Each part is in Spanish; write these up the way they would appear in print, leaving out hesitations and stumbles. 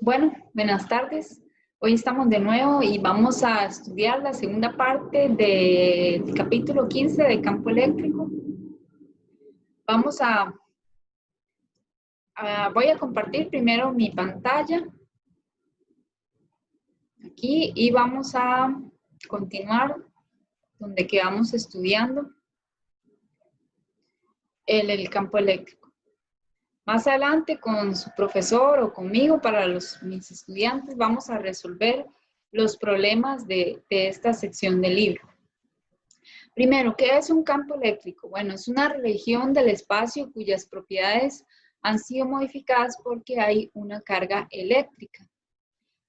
Bueno, buenas tardes. Hoy estamos de nuevo y vamos a estudiar la segunda parte del capítulo 15 de campo eléctrico. Vamos voy a compartir primero mi pantalla aquí y vamos a continuar donde quedamos estudiando el campo eléctrico. Más adelante con su profesor o conmigo para mis estudiantes vamos a resolver los problemas de esta sección del libro. Primero, ¿qué es un campo eléctrico? Bueno, es una región del espacio cuyas propiedades han sido modificadas porque hay una carga eléctrica.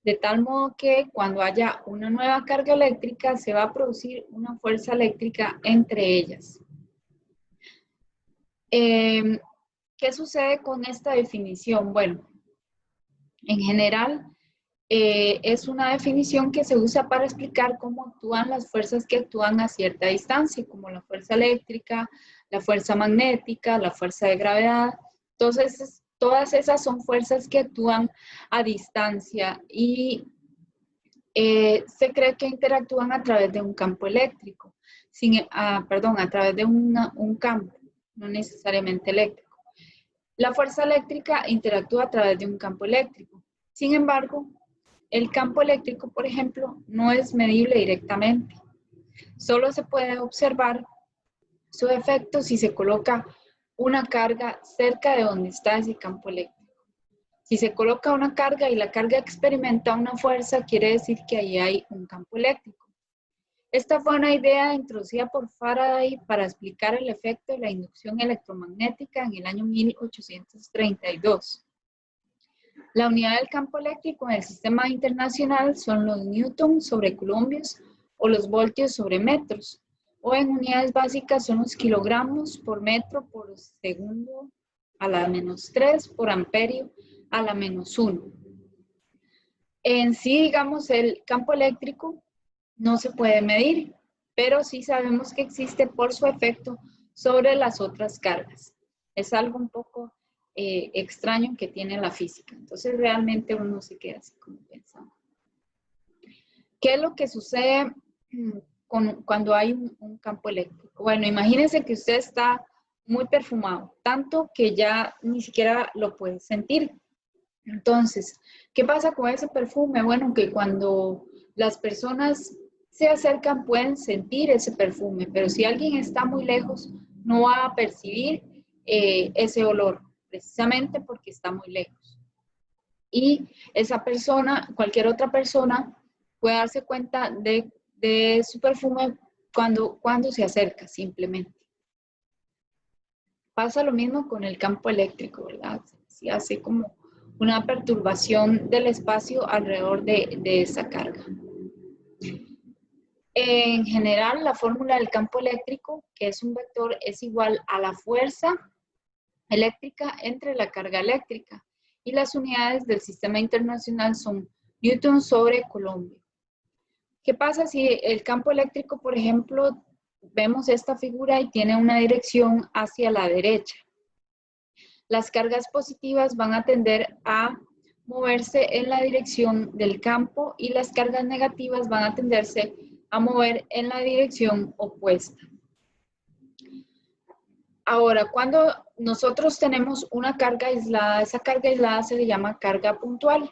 De tal modo que cuando haya una nueva carga eléctrica se va a producir una fuerza eléctrica entre ellas. ¿Qué sucede con esta definición? Bueno, en general es una definición que se usa para explicar cómo actúan las fuerzas que actúan a cierta distancia, como la fuerza eléctrica, la fuerza magnética, la fuerza de gravedad. Entonces, todas esas son fuerzas que actúan a distancia y se cree que interactúan a través de un campo eléctrico, a través de un campo, no necesariamente eléctrico. La fuerza eléctrica interactúa a través de un campo eléctrico. Sin embargo, el campo eléctrico, por ejemplo, no es medible directamente. Solo se puede observar su efecto si se coloca una carga cerca de donde está ese campo eléctrico. Si se coloca una carga y la carga experimenta una fuerza, quiere decir que ahí hay un campo eléctrico. Esta fue una idea introducida por Faraday para explicar el efecto de la inducción electromagnética en el año 1832. La unidad del campo eléctrico en el sistema internacional son los newtons sobre columbios o los voltios sobre metros, o en unidades básicas son los kilogramos por metro por segundo a la -3 por amperio a la -1. En sí, digamos, el campo eléctrico no se puede medir, pero sí sabemos que existe por su efecto sobre las otras cargas. Es algo un poco extraño que tiene la física. Entonces realmente uno se queda así como pensando. ¿Qué es lo que sucede cuando hay un campo eléctrico? Bueno, imagínense que usted está muy perfumado, tanto que ya ni siquiera lo puede sentir. Entonces, ¿qué pasa con ese perfume? Bueno, que cuando las personas se acercan pueden sentir ese perfume, pero si alguien está muy lejos no va a percibir ese olor, precisamente porque está muy lejos. Y esa persona, cualquier otra persona, puede darse cuenta de su perfume cuando se acerca simplemente. Pasa lo mismo con el campo eléctrico, ¿verdad? Se hace como una perturbación del espacio alrededor de esa carga. En general, la fórmula del campo eléctrico, que es un vector, es igual a la fuerza eléctrica entre la carga eléctrica. Y las unidades del sistema internacional son newton sobre coulomb. ¿Qué pasa si el campo eléctrico, por ejemplo, vemos esta figura y tiene una dirección hacia la derecha? Las cargas positivas van a tender a moverse en la dirección del campo y las cargas negativas van a tenderse a mover en la dirección opuesta. Ahora, cuando nosotros tenemos una carga aislada, esa carga aislada se le llama carga puntual.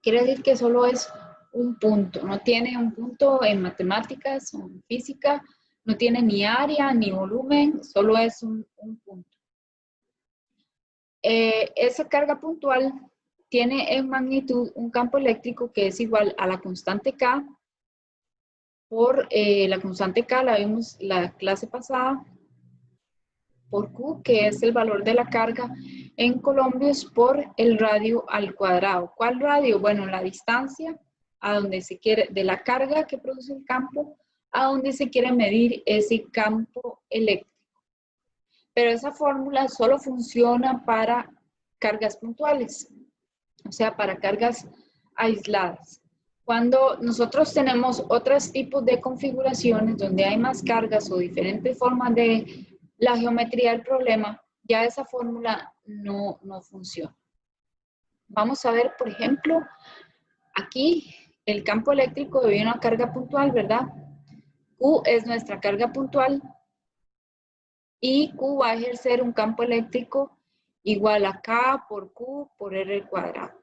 Quiere decir que solo es un punto, no tiene un punto en matemáticas o en física, no tiene ni área ni volumen, solo es un punto. Esa carga puntual tiene en magnitud un campo eléctrico que es igual a la constante K por la constante K, la vimos la clase pasada, por Q, que es el valor de la carga en colombios, por el radio al cuadrado. ¿Cuál radio? Bueno, la distancia a donde se quiere, de la carga que produce el campo, a donde se quiere medir ese campo eléctrico. Pero esa fórmula solo funciona para cargas puntuales, o sea, para cargas aisladas. Cuando nosotros tenemos otros tipos de configuraciones donde hay más cargas o diferentes formas de la geometría del problema, ya esa fórmula no funciona. vamos a ver, por ejemplo, aquí el campo eléctrico de una carga puntual, ¿verdad? Q es nuestra carga puntual y Q va a ejercer un campo eléctrico igual a K por Q por R cuadrado.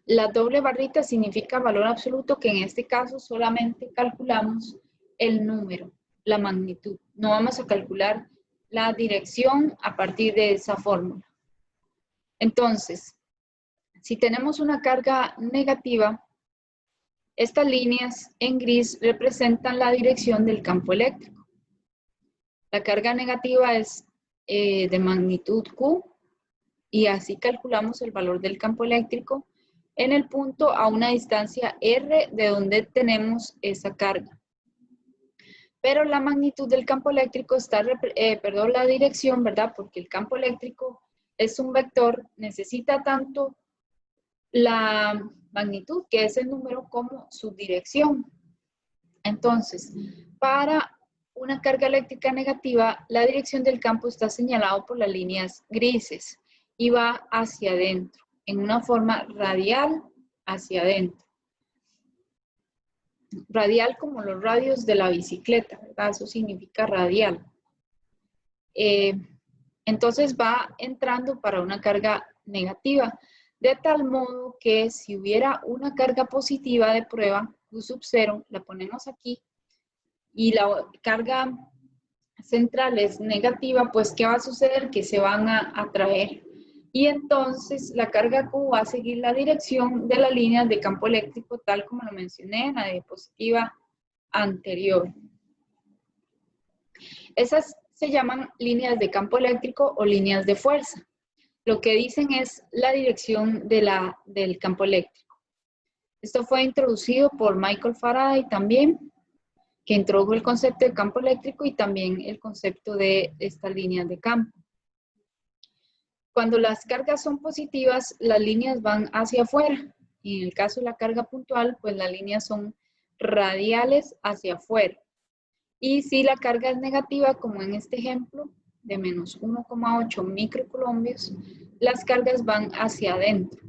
La doble barrita significa valor absoluto, que en este caso solamente calculamos el número, la magnitud. No vamos a calcular la dirección a partir de esa fórmula. Entonces, si tenemos una carga negativa, estas líneas en gris representan la dirección del campo eléctrico. La carga negativa es de magnitud Q y así calculamos el valor del campo eléctrico en el punto a una distancia R de donde tenemos esa carga. Pero la magnitud del campo eléctrico está, la dirección, ¿verdad? Porque el campo eléctrico es un vector, necesita tanto la magnitud, que es el número, como su dirección. Entonces, para una carga eléctrica negativa, la dirección del campo está señalado por las líneas grises y va hacia adentro, en una forma radial hacia adentro. Radial como los radios de la bicicleta, ¿verdad? Eso significa radial. Entonces va entrando para una carga negativa, de tal modo que si hubiera una carga positiva de prueba, Q sub 0, la ponemos aquí, y la carga central es negativa, pues ¿qué va a suceder? Que se van a atraer. Y entonces la carga Q va a seguir la dirección de las líneas de campo eléctrico, tal como lo mencioné en la diapositiva anterior. Esas se llaman líneas de campo eléctrico o líneas de fuerza. Lo que dicen es la dirección del campo eléctrico. Esto fue introducido por Michael Faraday también, que introdujo el concepto de campo eléctrico y también el concepto de estas líneas de campo. Cuando las cargas son positivas, las líneas van hacia afuera. Y en el caso de la carga puntual, pues las líneas son radiales hacia afuera. Y si la carga es negativa, como en este ejemplo, de menos 1,8 microcoulombios, las cargas van hacia adentro.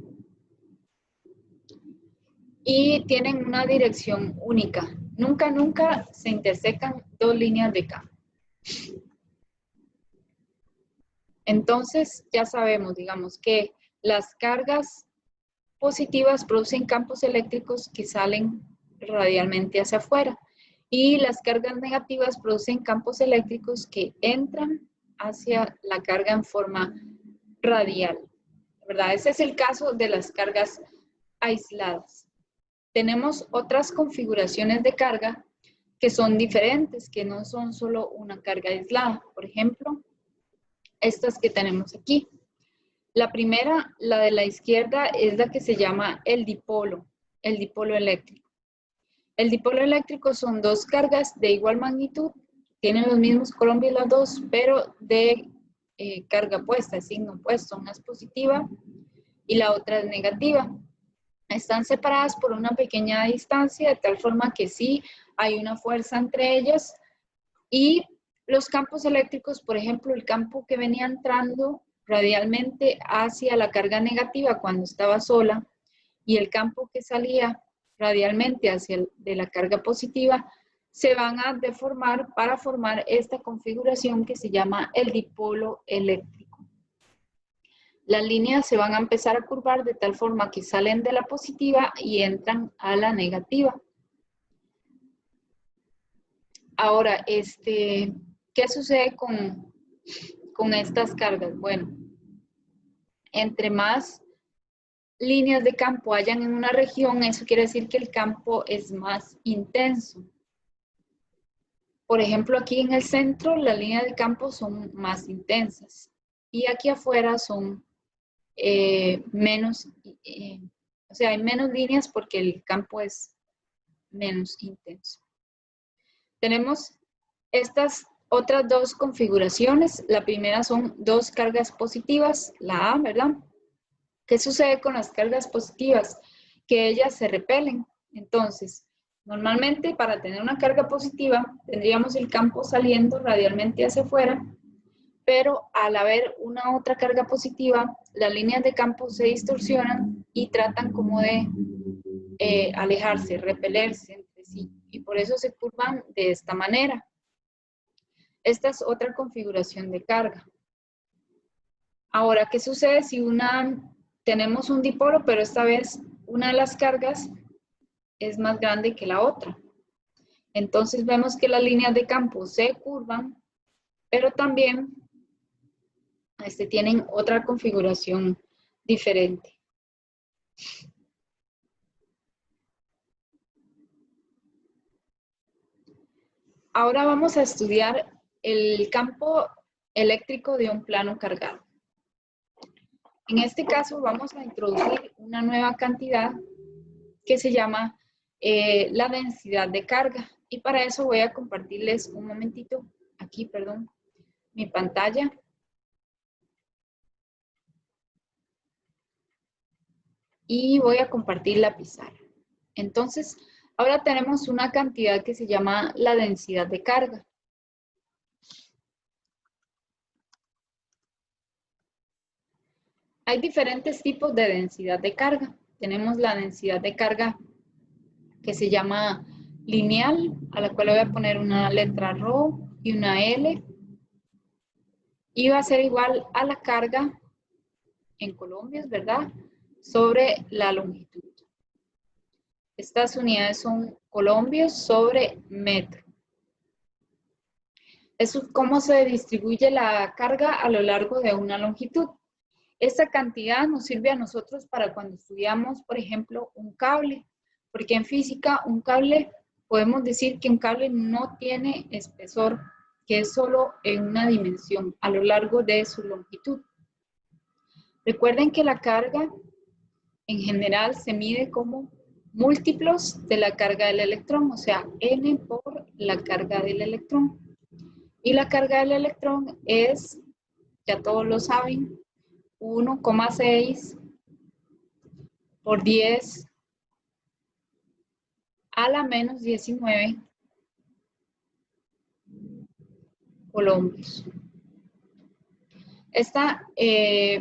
Y tienen una dirección única. Nunca, nunca se intersecan dos líneas de campo. Entonces, ya sabemos, digamos, que las cargas positivas producen campos eléctricos que salen radialmente hacia afuera y las cargas negativas producen campos eléctricos que entran hacia la carga en forma radial, ¿verdad? Ese es el caso de las cargas aisladas. Tenemos otras configuraciones de carga que son diferentes, que no son solo una carga aislada. Por ejemplo, estas que tenemos aquí. La primera, la de la izquierda, es la que se llama el dipolo eléctrico. El dipolo eléctrico son dos cargas de igual magnitud, tienen los mismos colombios las dos, pero de carga opuesta, signo opuesto. Una es positiva y la otra es negativa. Están separadas por una pequeña distancia, de tal forma que sí hay una fuerza entre ellas. Y los campos eléctricos, por ejemplo, el campo que venía entrando radialmente hacia la carga negativa cuando estaba sola y el campo que salía radialmente hacia de la carga positiva, se van a deformar para formar esta configuración que se llama el dipolo eléctrico. Las líneas se van a empezar a curvar de tal forma que salen de la positiva y entran a la negativa. Ahora, ¿qué sucede con estas cargas? Bueno, entre más líneas de campo hayan en una región, eso quiere decir que el campo es más intenso. Por ejemplo, aquí en el centro, las líneas de campo son más intensas. Y aquí afuera son menos, o sea, hay menos líneas porque el campo es menos intenso. Tenemos estas otras dos configuraciones. La primera son dos cargas positivas, la A, ¿verdad? ¿Qué sucede con las cargas positivas? Que ellas se repelen. Entonces, normalmente para tener una carga positiva, tendríamos el campo saliendo radialmente hacia afuera, pero al haber una otra carga positiva, las líneas de campo se distorsionan y tratan como de alejarse, repelerse entre sí, y por eso se curvan de esta manera. Esta es otra configuración de carga. Ahora, ¿qué sucede si tenemos un dipolo, pero esta vez una de las cargas es más grande que la otra? Entonces vemos que las líneas de campo se curvan, pero también tienen otra configuración diferente. Ahora vamos a estudiar el campo eléctrico de un plano cargado. En este caso vamos a introducir una nueva cantidad que se llama la densidad de carga. Y para eso voy a compartirles un momentito, aquí, perdón, mi pantalla. Y voy a compartir la pizarra. Entonces, ahora tenemos una cantidad que se llama la densidad de carga. Hay diferentes tipos de densidad de carga. Tenemos la densidad de carga que se llama lineal, a la cual le voy a poner una letra ρ y una L. Y va a ser igual a la carga en colombios, ¿verdad? Sobre la longitud. Estas unidades son colombios sobre metro. Eso es cómo se distribuye la carga a lo largo de una longitud. Esta cantidad nos sirve a nosotros para cuando estudiamos, por ejemplo, un cable, porque en física un cable, podemos decir que un cable no tiene espesor, que es solo en una dimensión a lo largo de su longitud. Recuerden que la carga en general se mide como múltiplos de la carga del electrón, o sea, n por la carga del electrón. Y la carga del electrón es, ya todos lo saben, 1,6 por 10 a la menos 19 colombios. Esta,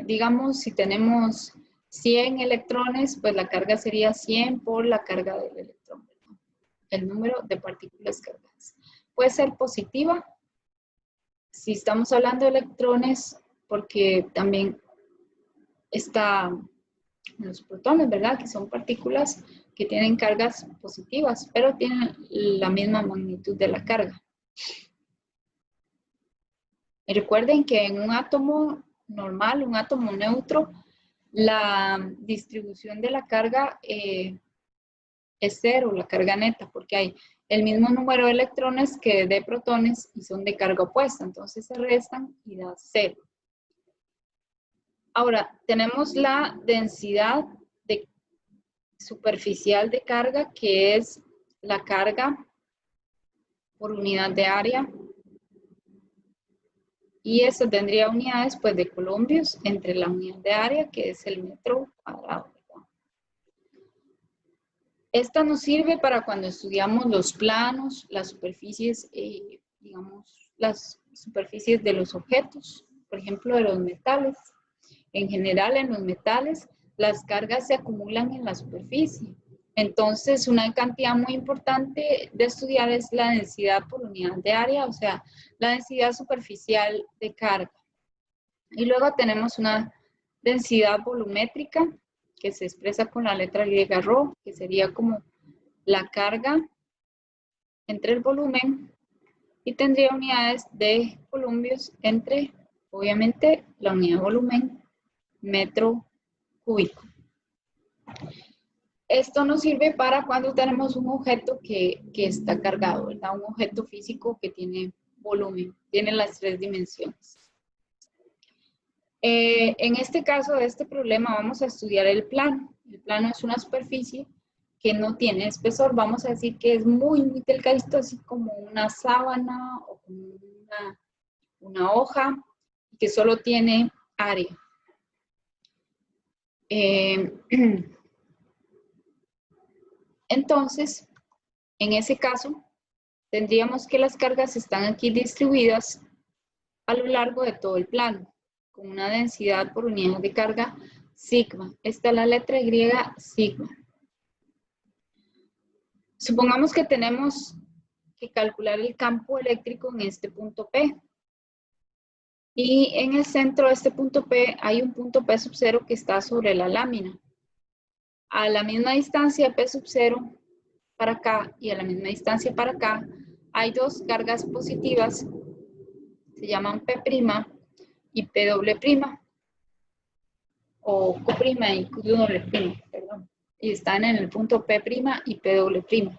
digamos, si tenemos 100 electrones, pues la carga sería 100 por la carga del electrón, ¿verdad? El número de partículas cargadas. Puede ser positiva, si estamos hablando de electrones, porque también están los protones, ¿verdad? Que son partículas que tienen cargas positivas, pero tienen la misma magnitud de la carga. Y recuerden que en un átomo normal, un átomo neutro, la distribución de la carga es cero, la carga neta, porque hay el mismo número de electrones que de protones y son de carga opuesta, entonces se restan y da cero. Ahora, tenemos la densidad superficial de carga, que es la carga por unidad de área. Y eso tendría unidades pues, de colombios entre la unidad de área, que es el metro cuadrado. Esta nos sirve para cuando estudiamos los planos, las superficies, digamos, las superficies de los objetos, por ejemplo, de los metales. En general, en los metales, las cargas se acumulan en la superficie. Entonces, una cantidad muy importante de estudiar es la densidad por unidad de área, o sea, la densidad superficial de carga. Y luego tenemos una densidad volumétrica, que se expresa con la letra griega ρ, que sería como la carga entre el volumen, y tendría unidades de columbios entre, obviamente, la unidad de volumen, metro cúbico. Esto nos sirve para cuando tenemos un objeto que está cargado, ¿verdad? Un objeto físico que tiene volumen, tiene las 3 dimensiones. En este caso de este problema vamos a estudiar el plano. El plano es una superficie que no tiene espesor. Vamos a decir que es muy, muy delgadito, así como una sábana o como una hoja, que solo tiene área. Entonces, en ese caso, tendríamos que las cargas están aquí distribuidas a lo largo de todo el plano, con una densidad por unidad de carga sigma. Esta es la letra Y, sigma. Supongamos que tenemos que calcular el campo eléctrico en este punto P. Y en el centro de este punto P hay un punto P sub 0 que está sobre la lámina. A la misma distancia P sub 0 para acá y a la misma distancia para acá hay dos cargas positivas, se llaman P' y P doble prima, o Q' y Q doble prima, perdón. Y están en el punto P' y P doble prima.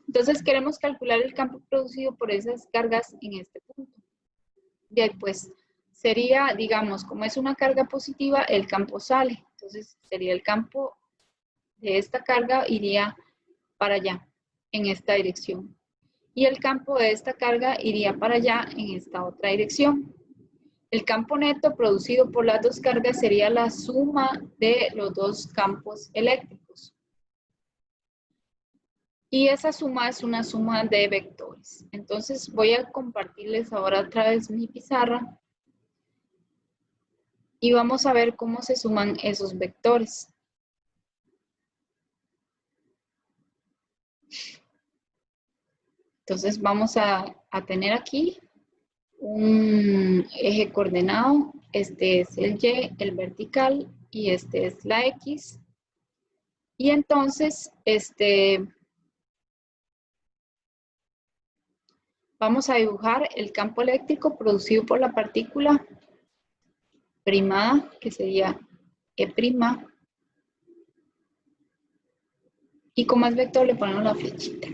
Entonces queremos calcular el campo producido por esas cargas en este punto. Bien, pues sería, digamos, como es una carga positiva, el campo sale. Entonces sería el campo de esta carga iría para allá, en esta dirección. Y el campo de esta carga iría para allá, en esta otra dirección. El campo neto producido por las dos cargas sería la suma de los dos campos eléctricos. Y esa suma es una suma de vectores. Entonces voy a compartirles ahora otra vez mi pizarra. Y vamos a ver cómo se suman esos vectores. Entonces vamos a tener aquí un eje coordenado. Este es el Y, el vertical, y este es la X. Y entonces, vamos a dibujar el campo eléctrico producido por la partícula primada, que sería E'. Y como es vector, le ponemos la flechita.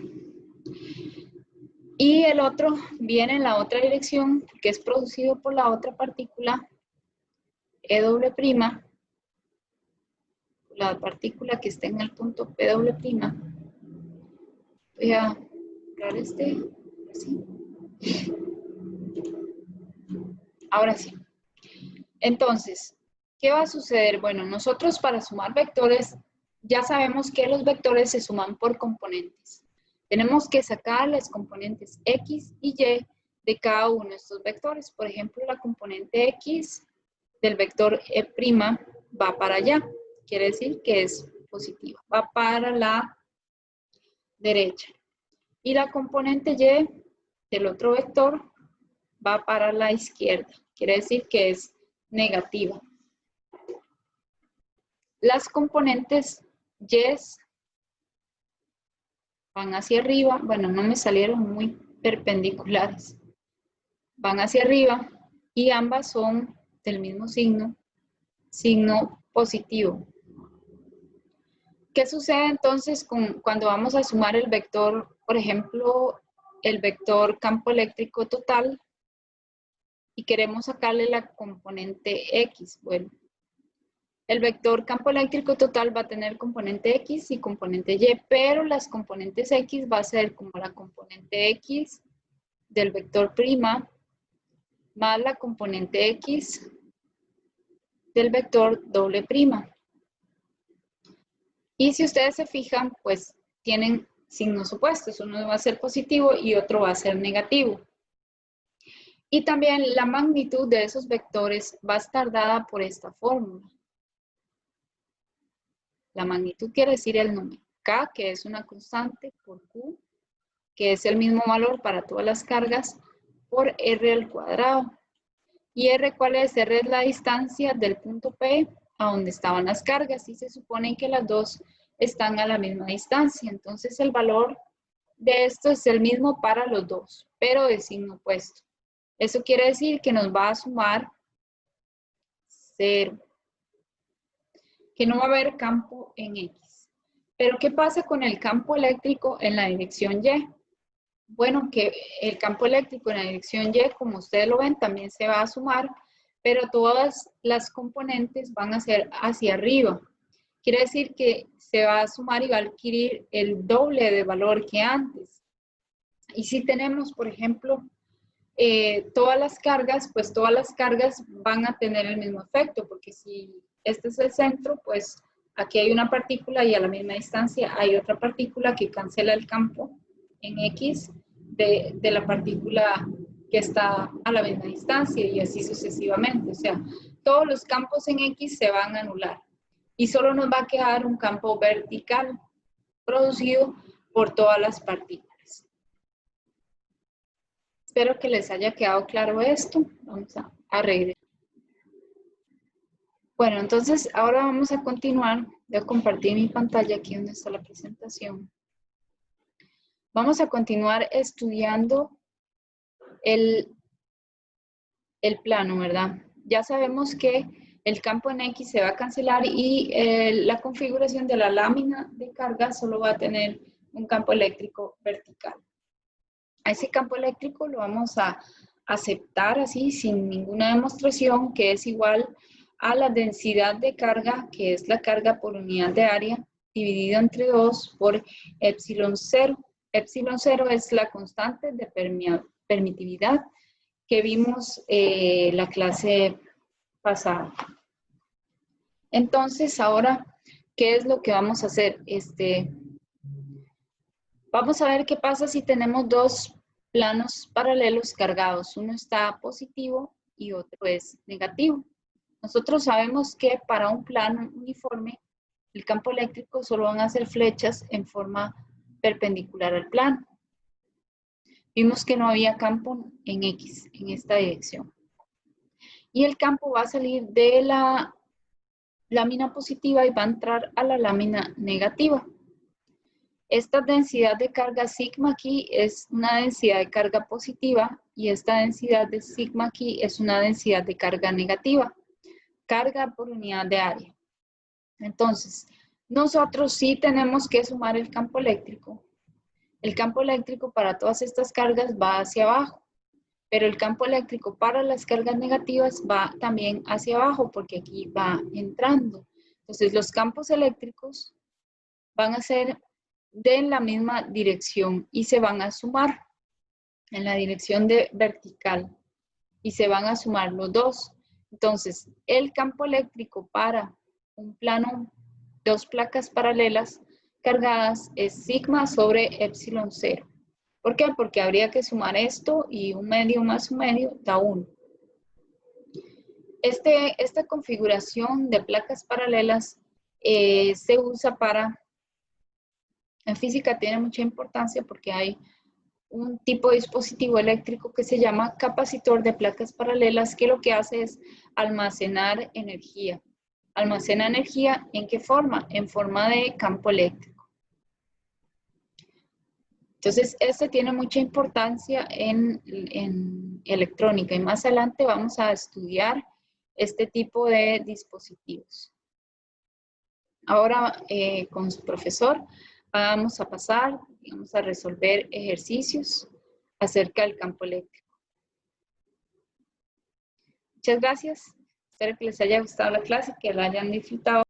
Y el otro viene en la otra dirección, que es producido por la otra partícula, E', la partícula que está en el punto P'. Voy a borrar así. Ahora sí. Entonces, ¿qué va a suceder? Bueno, nosotros para sumar vectores, ya sabemos que los vectores se suman por componentes. Tenemos que sacar las componentes X y Y de cada uno de estos vectores. Por ejemplo, la componente X del vector E' va para allá. Quiere decir que es positiva. Va para la derecha. Y la componente Y del otro vector va para la izquierda. Quiere decir que es negativa. Las componentes Y van hacia arriba. Bueno, no me salieron muy perpendiculares. Van hacia arriba y ambas son del mismo signo, signo positivo. ¿Qué sucede entonces cuando vamos a sumar el vector, por ejemplo, el vector campo eléctrico total y queremos sacarle la componente X? Bueno, el vector campo eléctrico total va a tener componente X y componente Y, pero las componentes X va a ser como la componente X del vector prima más la componente X del vector doble prima. Y si ustedes se fijan, pues tienen signos opuestos. Uno va a ser positivo y otro va a ser negativo. Y también la magnitud de esos vectores va a estar dada por esta fórmula. La magnitud quiere decir el número. K, que es una constante, por Q, que es el mismo valor para todas las cargas, por R al cuadrado. ¿Y R cuál es? R es la distancia del punto P a donde estaban las cargas y se supone que las dos están a la misma distancia. Entonces el valor de esto es el mismo para los dos, pero de signo opuesto. Eso quiere decir que nos va a sumar 0. Que no va a haber campo en X. Pero ¿qué pasa con el campo eléctrico en la dirección Y? Bueno, que el campo eléctrico en la dirección Y, como ustedes lo ven, también se va a sumar, pero todas las componentes van a ser hacia arriba. Quiere decir que se va a sumar y va a adquirir el doble de valor que antes. Y si tenemos, por ejemplo, todas las cargas, pues todas las cargas van a tener el mismo efecto, porque si este es el centro, pues aquí hay una partícula y a la misma distancia hay otra partícula que cancela el campo en X de la partícula que está a la misma distancia y así sucesivamente. O sea, todos los campos en X se van a anular y solo nos va a quedar un campo vertical producido por todas las partículas. Espero que les haya quedado claro esto. Vamos a regresar. Bueno, entonces ahora vamos a continuar. Voy a compartir mi pantalla aquí donde está la presentación. Vamos a continuar estudiando el plano, ¿verdad? Ya sabemos que el campo en X se va a cancelar y la configuración de la lámina de carga solo va a tener un campo eléctrico vertical. A ese campo eléctrico lo vamos a aceptar así, sin ninguna demostración, que es igual a la densidad de carga, que es la carga por unidad de área, dividido entre 2 por epsilon 0. Epsilon 0 es la constante de permitividad que vimos la clase pasada. Entonces, ahora, ¿qué es lo que vamos a hacer? Vamos a ver qué pasa si tenemos dos planos paralelos cargados. Uno está positivo y otro es negativo. Nosotros sabemos que para un plano uniforme, el campo eléctrico solo van a ser flechas en forma perpendicular al plano. Vimos que no había campo en X, en esta dirección. Y el campo va a salir de la lámina positiva y va a entrar a la lámina negativa. Esta densidad de carga sigma aquí es una densidad de carga positiva y esta densidad de sigma aquí es una densidad de carga negativa. Carga por unidad de área. Entonces, nosotros sí tenemos que sumar el campo eléctrico. El campo eléctrico para todas estas cargas va hacia abajo, pero el campo eléctrico para las cargas negativas va también hacia abajo porque aquí va entrando. Entonces, los campos eléctricos van a ser de la misma dirección y se van a sumar en la dirección de vertical y se van a sumar los dos. Entonces, el campo eléctrico para un plano, dos placas paralelas cargadas es sigma sobre epsilon 0. ¿Por qué? Porque habría que sumar esto y un medio más un medio da 1. Esta configuración de placas paralelas se usa para, en física tiene mucha importancia porque hay un tipo de dispositivo eléctrico que se llama capacitor de placas paralelas, que lo que hace es almacenar energía. ¿Almacena energía en qué forma? En forma de campo eléctrico. Entonces, este tiene mucha importancia en electrónica y más adelante vamos a estudiar este tipo de dispositivos. Ahora, con su profesor, vamos a pasar, vamos a resolver ejercicios acerca del campo eléctrico. Muchas gracias. Espero que les haya gustado la clase, que la hayan disfrutado.